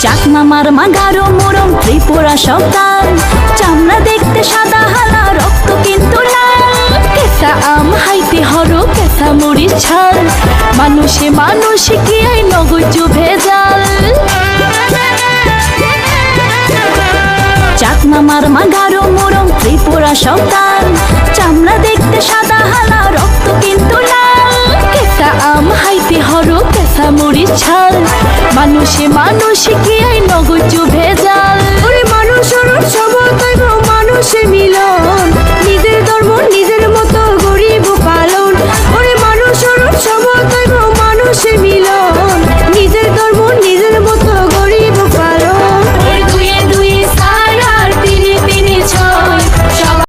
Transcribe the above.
চাকমামার মাগারো মোরম ত্রিপুরা সন্তান, চামড়া দেখতে সাদা হালা রক্ত কিন্তু লাল। কেঁচা আম হাইতে হরো কেঁচা মরিচ ছাল, মানুষে মানুষে কি আই নগজ ভেজাল। চাকমামার মাগারো মোরম ত্রিপুরা সন্তান, চামড়া দেখতে সাদা হালা রক্ত কিন্তু লাল। কেঁচা আম হাইতে হরো কেঁচা মরিচ ছাল, মানুষে মানুষে কি আই নগজ ভেজাল।